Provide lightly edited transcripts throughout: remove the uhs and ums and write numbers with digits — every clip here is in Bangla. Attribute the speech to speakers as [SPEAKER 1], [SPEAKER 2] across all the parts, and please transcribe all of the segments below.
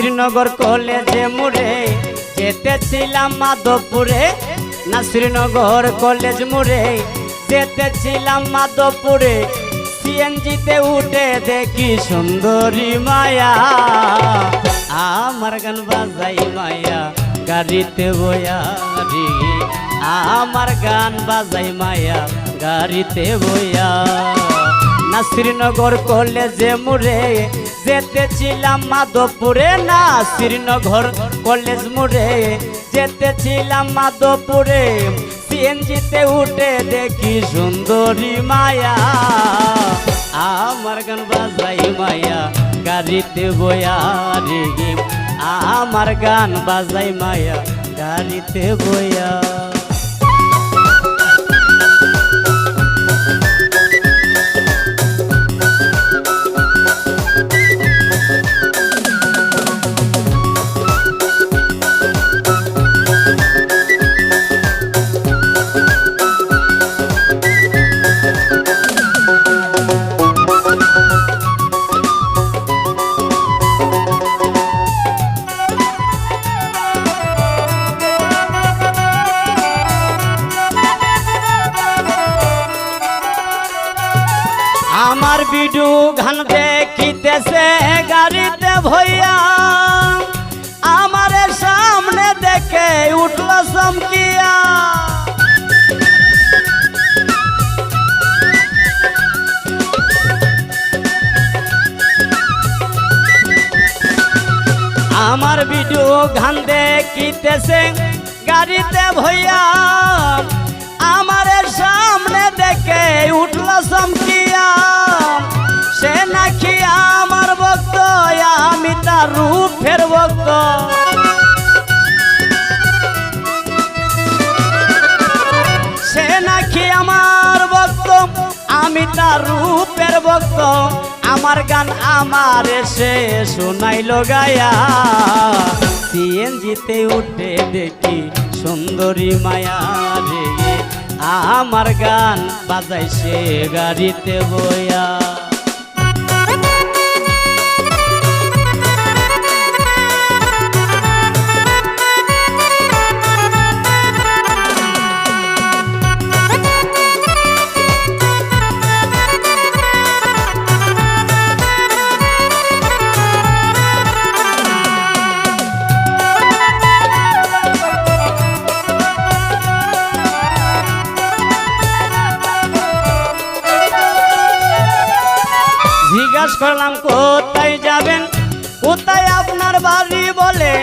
[SPEAKER 1] নাসিরনগর কলেজে মুড়ে যেতেছিলাম মাধবপুরে, নাসিরনগর কলেজ মুড়ে যেতেছিলাম মাধবপুরে। সিএনজিতে উঠে দেখি সুন্দরী মায়া, আমার গান বাজাই মায়া গাড়িতে বয়া রে, আমার গান বাজাই মায়া গাড়িতে বয়া। নাসিরনগর কলেজে মুড়ে যেতেছিলাম মাধবপুরে, নাসিরনগর কলেজ মুড়ে যেতেছিলাম মাধবপুরে। সিএনজিতে উঠে দেখি সুন্দরী মায়া, আমার গান বাজাই মায়া গাড়িতে বয়া রে, আমার গান বাজাই মায়া গাড়িতে বয়া। আমার বিডু গান দেখিতেছে গাড়িতে ভইয়া, আমার সামনে দেখে উঠল চমকিয়া। আমার বিডু গান দেখিতেছে গাড়িতে ভইয়া, আমার সামনে দেখে উঠল চমকিয়া। সে নাকি আমার ভক্ত, আমি তার রূপের ভক্ত। সে নাকি আমার ভক্ত, আমি তার রূপের ভক্ত। আমার গান আমার সে শোনাইল গায়া, সিএনজিতে উঠে দেখি সুন্দরী মায়া রে, আমার গান বাজাইছে গাড়িতে বয়া। জিজ্ঞাসা করলাম কোথায় যাবেন, কোথায় আপনার বাড়ি? বলে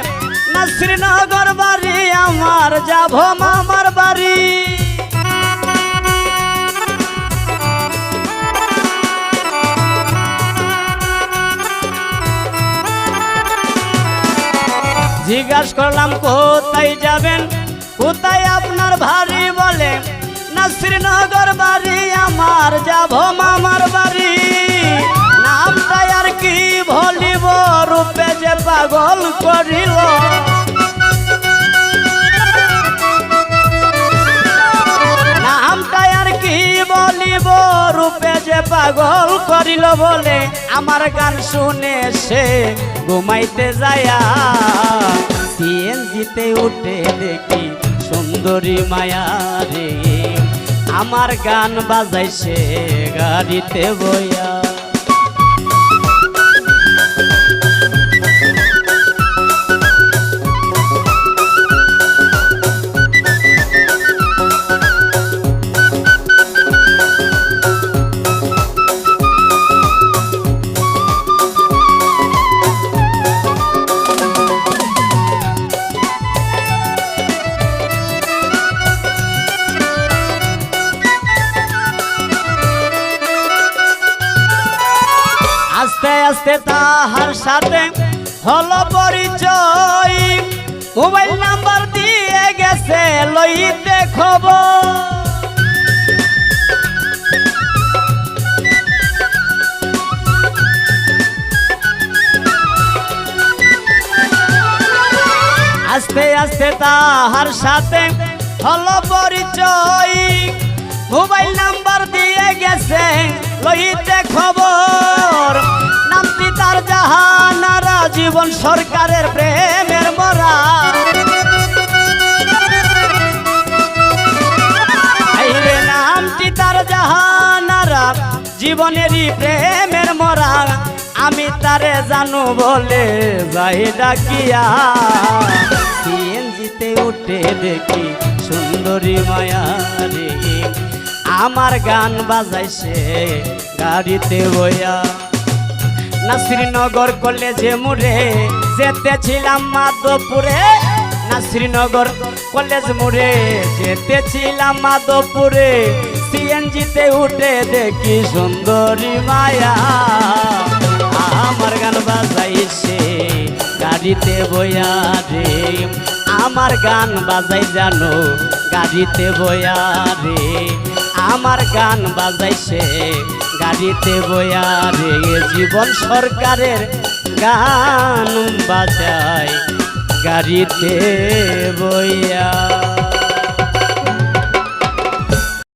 [SPEAKER 1] নাসিরনগর বাড়ি আমার, যাব মামার বাড়ি। জিজ্ঞাসা করলাম কোথায় যাবেন, কোথায় আপনার বাড়ি? বলে নাসিরনগর বাড়ি আমার, যাব মামার বাড়ি। নামটা আর কি বলিব, রূপে যে পাগল করিল। নামটা আর কি বলিব, রূপে যে পাগল করিল। বলে আমার গান শুনে সে ঘুমাইতে যায়া, সিএনজিতে উঠে দেখি সুন্দরী মায়া রে, আমার গান বাজাইছে গাড়িতে বয়া। আস্তে আস্তে তাহার সাথে হলো পরিচয়, মোবাইল নাম্বার দিয়ে গেছে লইতে খবর। আস্তে আস্তে তাহার সাথে হলো পরিচয়, মোবাইল নাম্বার দিয়ে গেছে লইতে খবর। নামটি তার জাহানারা জীবন সরকারের প্রেমের মরা আইরে নামটি তার জাহানারা জীবনেরই প্রেমের মরা আমি তারে জানো বলে যাই ডাকিয়া সিএনজিতে উঠে দেখি সুন্দরী মায়া রে আমার গান বাজাইছে গাড়িতে বইয়া নাসিরনগর কলেজে মুড়ে যেতেছিলাম মাধবপুরে নাসিরনগর কলেজ মুড়ে যেতেছিলাম মাধবপুরে সিএনজিতে উঠে দেখি সুন্দরী মায়া আমার গান বাজাইছে গাড়িতে বইয়া রে আমার গান বাজাই জানো গাড়িতে বইয়া রে আমার গান বাজাইছে গাড়িতে বইয়া রে জীবন সরকারের গান বাজায় গাড়িতে বইয়া।